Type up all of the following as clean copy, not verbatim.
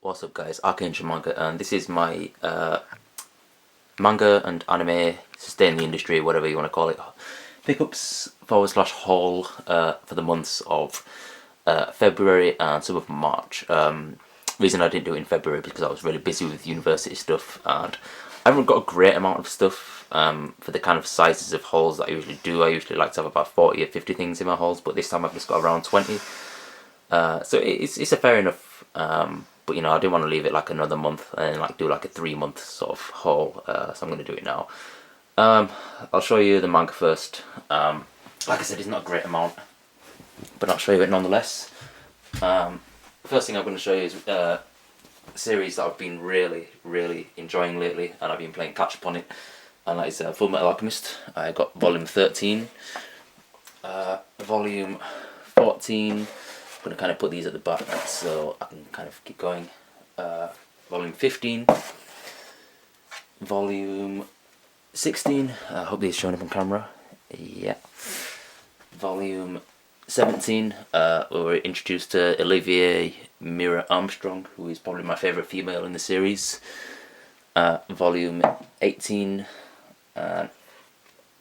What's up guys, ArchAngel Manga, and this is my manga and anime, stay in the industry, whatever you want to call it, pickups / haul for the months of February and some of March. Reason I didn't do it in February because I was really busy with university stuff and I haven't got a great amount of stuff for the kind of sizes of hauls that I usually do. I usually like to have about 40 or 50 things in my hauls, but this time I've just got around 20. So it's a fair enough, but you know, I didn't want to leave it like another month and like do like a 3-month sort of haul, so I'm going to do it now. I'll show you the manga first. Like I said, it's not a great amount, but I'll show you it nonetheless. First thing I'm going to show you is a series that I've been really enjoying lately, and I've been playing catch up on it, and that is Fullmetal Alchemist. I got volume 13, volume 14. I'm going to kind of put these at the back so I can kind of keep going. Volume 15, volume 16, I hope these are showing up on camera, yeah. Volume 17, we were introduced to Olivier Mira Armstrong, who is probably my favourite female in the series. Volume 18,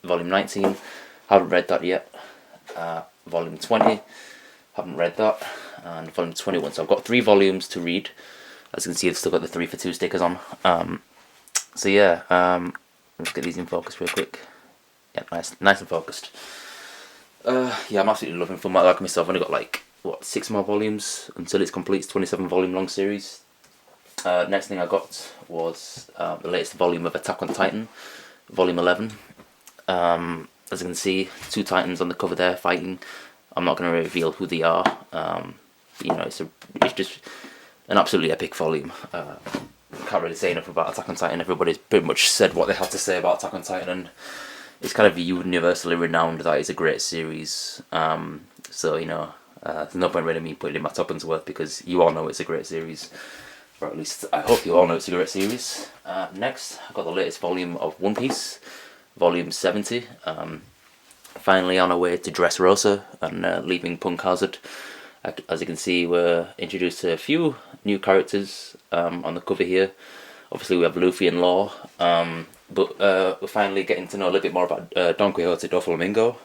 volume 19, haven't read that yet. Volume 20, haven't read that, and volume 21. So I've got 3 volumes to read. As you can see, I've still got the 3 for 2 stickers on. So yeah, let's get these in focus real quick. Yeah, nice and focused. Yeah, I'm absolutely loving Fullmetal Alchemist. I've only got like, what, 6 more volumes until it's complete. It's 27 volume long series. Next thing I got was the latest volume of Attack on Titan, volume 11. As you can see, 2 Titans on the cover there fighting. I'm not going to reveal who they are, but you know, it's just an absolutely epic volume. Can't really say enough about Attack on Titan. Everybody's pretty much said what they have to say about Attack on Titan, and it's kind of universally renowned that it's a great series. So you know, there's no point really me putting in my tuppence worth because you all know it's a great series, or at least I hope you all know it's a great series. Next, I got the latest volume of One Piece, volume 70. Finally on our way to Dressrosa and leaving Punk Hazard. As you can see, we're introduced to a few new characters on the cover here. Obviously we have Luffy and Law, but we're finally getting to know a little bit more about Don Quixote do Flamingo.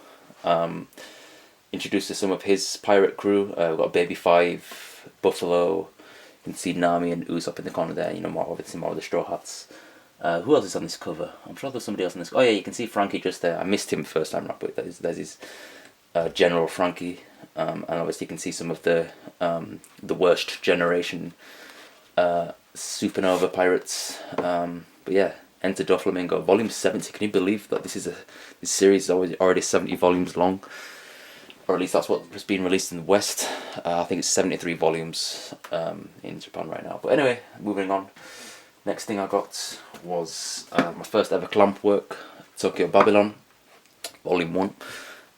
Introduced to some of his pirate crew. We've got Baby 5, Buffalo, you can see Nami and Usopp in the corner there, you know, more of the Straw Hats. Who else is on this cover? I'm sure there's somebody else on this. Oh yeah, you can see Frankie just there. I missed him first time around, but there's his General Frankie, and obviously you can see some of the worst generation supernova pirates. But yeah, Enter Doflamingo, volume 70. Can you believe that this series is already 70 volumes long? Or at least that's what was being released in the West. I think it's 73 volumes in Japan right now. But anyway, moving on. Next thing I got was my first ever clamp work, Tokyo Babylon, volume 1.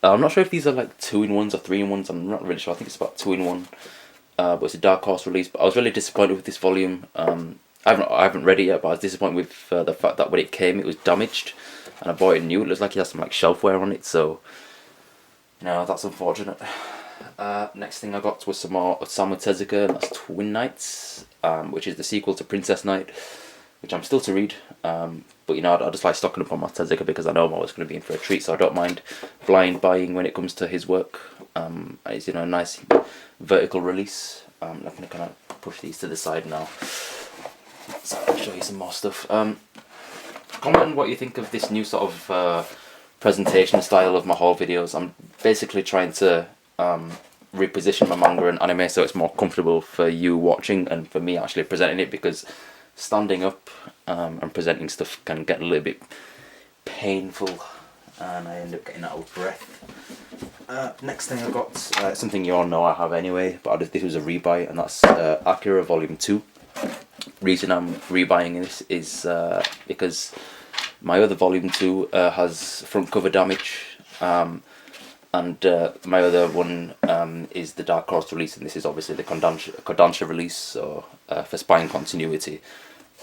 I'm not sure if these are like 2-in-1s or 3-in-1s, I'm not really sure, I think it's about 2-in-1. But it's a Dark Horse release, but I was really disappointed with this volume. I haven't read it yet, but I was disappointed with the fact that when it came it was damaged, and I bought it new. It looks like it has some like shelfware on it, so you know, that's unfortunate. Next thing I got was some more Osamu Tezuka, and that's Twin Knights, which is the sequel to Princess Knight, which I'm still to read. But you know, I just like stocking up on my Tezuka because I know I'm always going to be in for a treat, so I don't mind blind buying when it comes to his work. It's, you know, a nice vertical release. I'm going to kind of push these to the side now, so I'll show you some more stuff. Comment on what you think of this new sort of presentation style of my haul videos. I'm basically trying to reposition my manga and anime so it's more comfortable for you watching and for me actually presenting it, because standing up and presenting stuff can get a little bit painful and I end up getting out of breath. Next thing I got, something you all know I have anyway, but this was a rebuy, and that's Akira volume 2. Reason I'm rebuying this is because my other volume 2 has front cover damage, and my other one is the Dark Horse release, and this is obviously the Kodansha release, so for spine continuity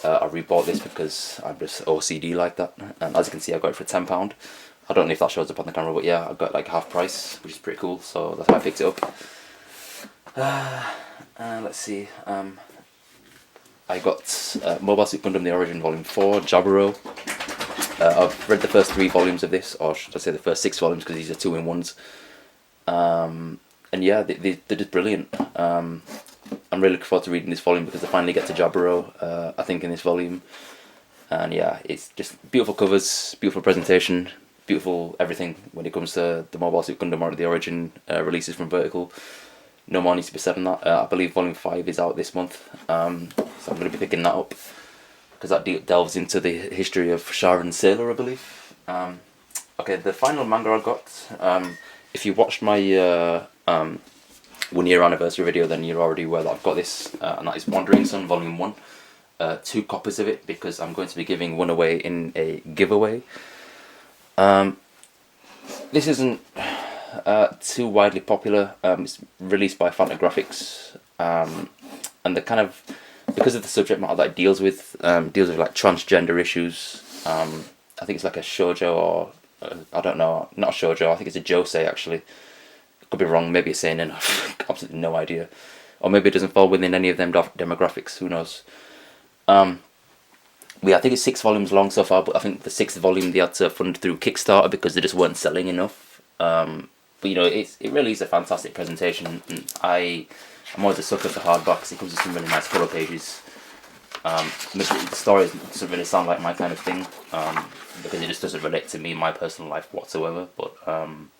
I rebought this because I'm just OCD like that, and as you can see I got it for £10. I don't know if that shows up on the camera, but yeah, I got like half price, which is pretty cool, so that's why I picked it up. Let's see, I got Mobile Suit Gundam The Origin Volume 4, Jaburo. I've read the first 3 volumes of this, or should I say the first 6 volumes, because these are 2-in-1s. And yeah, they're just brilliant. I'm really looking forward to reading this volume because I finally get to Jaburo, I think, in this volume. And yeah, it's just beautiful covers, beautiful presentation, beautiful everything when it comes to the Mobile Suit Gundam or the Origin releases from Vertical. No more needs to be said on that. I believe Volume 5 is out this month, so I'm going to be picking that up, because that delves into the history of Char and Sailor, I believe. Okay, the final manga I got, if you watched my 1-year anniversary video, then you're already aware that I've got this, and that is Wandering Sun Volume 1. 2 copies of it, because I'm going to be giving one away in a giveaway. This isn't too widely popular. It's released by Fantagraphics, and the kind of, because of the subject matter that it deals with like transgender issues. I think it's like a shoujo, or I don't know, not a shoujo. I think it's a josei actually. Could be wrong. Maybe it's saying, I've absolutely no idea, or maybe it doesn't fall within any of them demographics. Who knows? Yeah, I think it's 6 volumes long so far, but I think the 6th volume they had to fund through Kickstarter because they just weren't selling enough. But you know, it really is a fantastic presentation, and I'm always a sucker for hardbacks. It comes with some really nice cover pages. The story doesn't really sound like my kind of thing, because it just doesn't relate to me, my personal life whatsoever. But I'm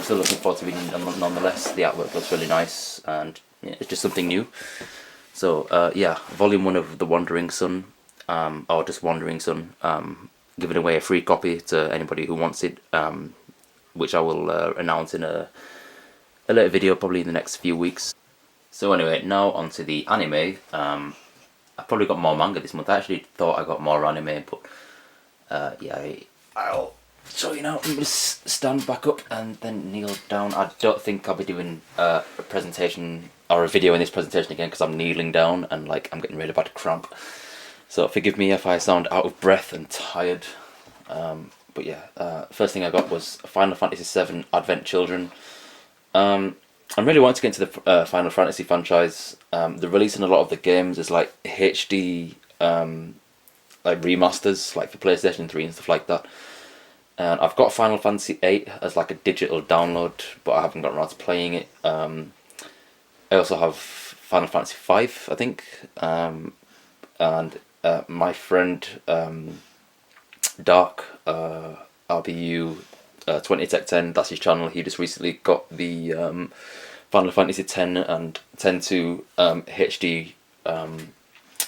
still looking forward to reading it nonetheless. The artwork looks really nice, and yeah, it's just something new. So yeah, Volume 1 of The Wandering Sun, or just Wandering Sun, giving away a free copy to anybody who wants it, which I will announce in a later video, probably in the next few weeks. So anyway, now onto the anime. I've probably got more manga this month. I actually thought I got more anime, but yeah, I'll show you now. I'm going to stand back up and then kneel down. I don't think I'll be doing a presentation or a video in this presentation again, because I'm kneeling down and like I'm getting really bad cramp. So forgive me if I sound out of breath and tired. But yeah, first thing I got was Final Fantasy VII Advent Children. I'm really wanting to get into the Final Fantasy franchise. They're releasing a lot of the games as like HD like remasters, like for PlayStation 3 and stuff like that. And I've got Final Fantasy VIII as like a digital download, but I haven't gotten around to playing it. I also have Final Fantasy V, I think, and my friend Dark, RBU 20Tech10, that's his channel. He just recently got the Final Fantasy X and X-2 HD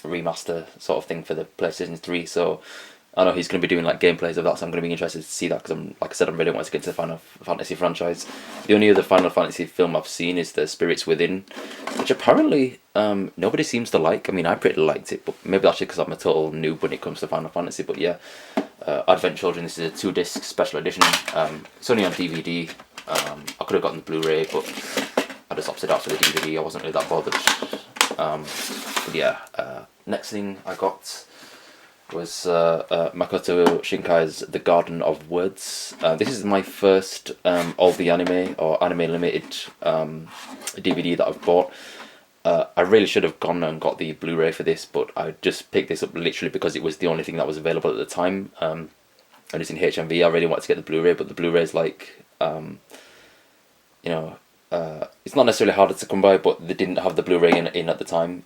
remaster sort of thing for the PlayStation 3. So I know he's going to be doing like gameplays of that, so I'm going to be interested to see that, because like I said, I'm really wanting to get into the Final Fantasy franchise. The only other Final Fantasy film I've seen is The Spirits Within, which apparently nobody seems to like. I mean, I pretty liked it, but maybe that's because I'm a total noob when it comes to Final Fantasy. But yeah, Advent Children, this is a 2-disc special edition. It's only on DVD. I could have gotten the Blu-ray, but I just opted out for the DVD. I wasn't really that bothered. But yeah, next thing I got was Makoto Shinkai's The Garden of Words. This is my first All the Anime or Anime Limited DVD that I've bought. I really should have gone and got the Blu-ray for this, but I just picked this up literally because it was the only thing that was available at the time. And it's in HMV. I really wanted to get the Blu-ray, but the Blu-ray is like, you know, it's not necessarily harder to come by, but they didn't have the Blu-ray in at the time.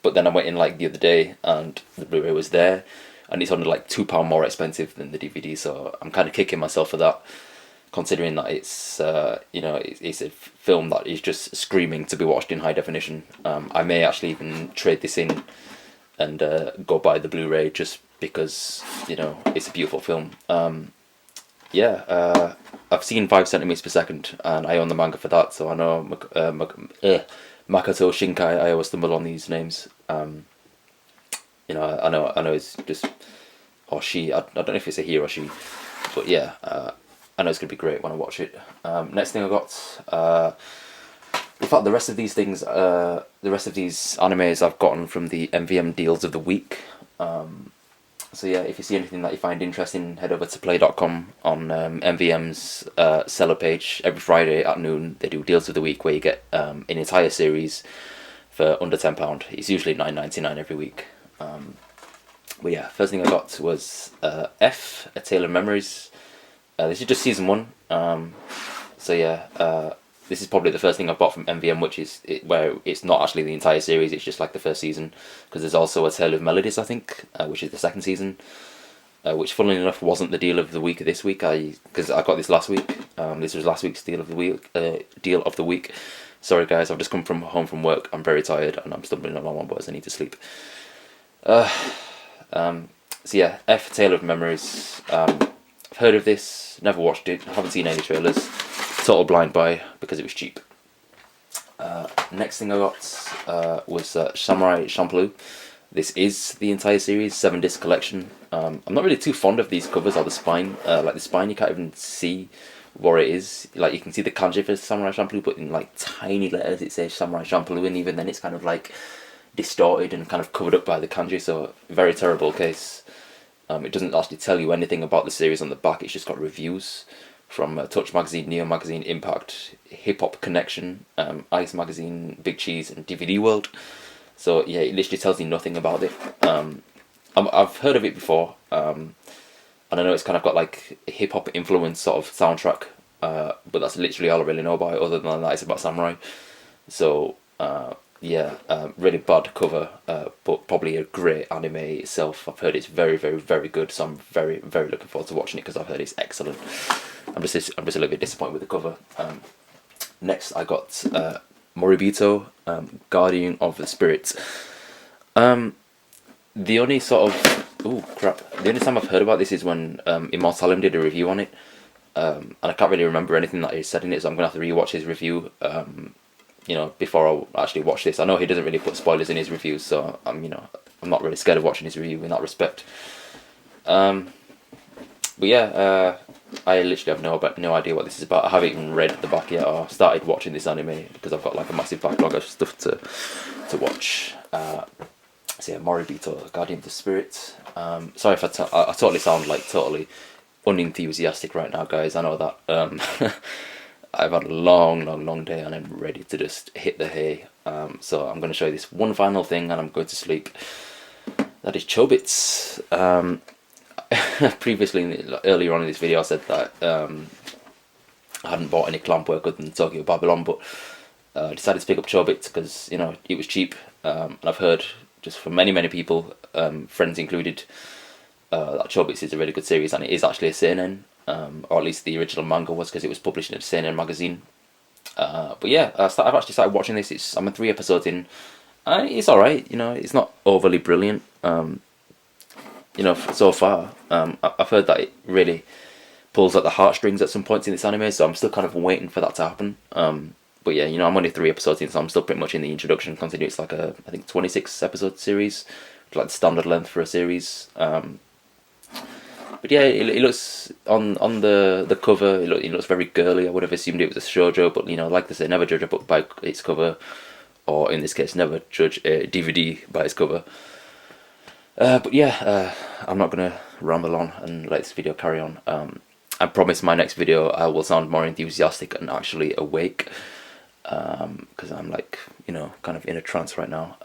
But then I went in like the other day and the Blu-ray was there, and it's only like £2 more expensive than the DVD. So I'm kind of kicking myself for that, considering that it's you know, it's a film that is just screaming to be watched in high definition. I may actually even trade this in and go buy the Blu-ray just because, you know, it's a beautiful film. Yeah, I've seen 5 centimeters per second, and I own the manga for that, so I know Makoto Shinkai. I always stumble on these names. You know, I know it's just, or she. I don't know if it's a he or she, but yeah, I know it's gonna be great when I watch it. Next thing I got, in fact, the rest of these things, the rest of these animes I've gotten from the MVM deals of the week. So yeah, if you see anything that you find interesting, head over to play.com on MVM's seller page. Every Friday at noon, they do deals of the week where you get an entire series for for under £10. It's usually £9.99 every week. But yeah, first thing I got was F, A Tale of Memories. This is just season 1. So yeah, this is probably the first thing I've bought from MVM, which is where it's not actually the entire series, it's just like the first season. Because there's also A Tale of Melodies, I think, which is the second season. Which, funnily enough, wasn't the deal of the week this week. Because I got this last week. This was last week's deal of the week. Sorry guys, I've just come home from work. I'm very tired and I'm stumbling along my words. I need to sleep. So yeah, F, Tale of Memories. I've heard of this, never watched it, haven't seen any trailers. Total blind buy because it was cheap. Next thing I got was Samurai Champloo. This is the entire series, 7-disc collection. I'm not really too fond of these covers or the spine. Like the spine, you can't even see what it is. Like you can see the kanji for Samurai Champloo, but in like tiny letters it says Samurai Champloo, and even then it's kind of like distorted and kind of covered up by the kanji. So very terrible case. It doesn't actually tell you anything about the series on the back. It's just got reviews from Touch Magazine, Neo Magazine, Impact, Hip Hop Connection, Ice Magazine, Big Cheese, and DVD World. So yeah, it literally tells you nothing about it. I've heard of it before, and I know it's kind of got like a hip hop influence sort of soundtrack, but that's literally all I really know about it. Other than that, it's about samurai. So yeah, really bad cover, but probably a great anime itself. I've heard it's very, very, very good, so I'm very, very looking forward to watching it because I've heard it's excellent. I'm just a little bit disappointed with the cover. Next, I got Moribito, Guardian of the Spirit. The only sort of the only time I've heard about this is when Immortalum did a review on it, and I can't really remember anything that he said in it, so I'm gonna have to rewatch his review. You know, before I actually watch this. I know he doesn't really put spoilers in his reviews, so I'm not really scared of watching his review in that respect. But yeah, I literally have no idea what this is about. I haven't even read the back yet or started watching this anime because I've got like a massive backlog of stuff to watch. So yeah, Moribito, Guardian of the Spirit. Sorry if I totally sound like totally unenthusiastic right now, guys. I know that. I've had a long day and I'm ready to just hit the hay. So I'm going to show you this one final thing and I'm going to sleep. That is Chobits. Previously, earlier on in this video, I said that I hadn't bought any clamp work other than Tokyo Babylon, but I decided to pick up Chobits because it was cheap, and I've heard just from many people, friends included, that Chobits is a really good series, and it is actually a seinen, or at least the original manga was, because it was published in a seinen magazine. But yeah, I've actually started watching this. I'm 3 episodes in. It's alright, it's not overly brilliant. So far, I've heard that it really pulls at the heartstrings at some points in this anime, so I'm still kind of waiting for that to happen. But yeah, I'm only 3 episodes in, so I'm still pretty much in the introduction, considering it's like I think 26 episode series, like the standard length for a series. But yeah, it looks on the cover. It looks very girly. I would have assumed it was a shoujo, but like they say, never judge a book by its cover, or in this case, never judge a DVD by its cover. But yeah, I'm not gonna ramble on and let this video carry on. I promise my next video I will sound more enthusiastic and actually awake, because I'm like kind of in a trance right now.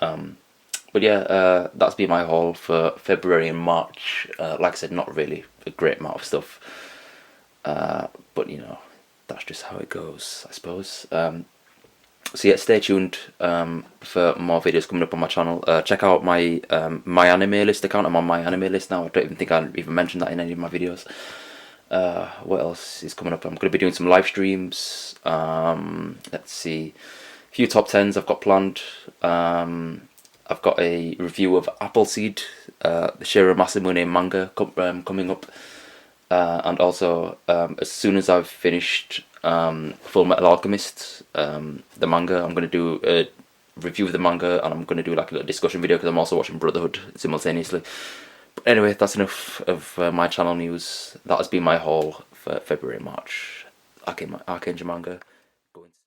But yeah, that's been my haul for February and March. Like I said, not really a great amount of stuff, but that's just how it goes, I suppose. So yeah, stay tuned for more videos coming up on my channel. Check out my MyAnimeList account. I'm on MyAnimeList now. I don't even think I even mentioned that in any of my videos. What else is coming up? I'm going to be doing some live streams. Let's see, a few top 10s I've got planned. I've got a review of Appleseed, the Shiro Masamune manga coming up. And also, as soon as I've finished Fullmetal Alchemist, the manga, I'm going to do a review of the manga, and I'm going to do like a little discussion video because I'm also watching Brotherhood simultaneously. But anyway, that's enough of my channel news. That has been my haul for February and March. ArchAngel Manga.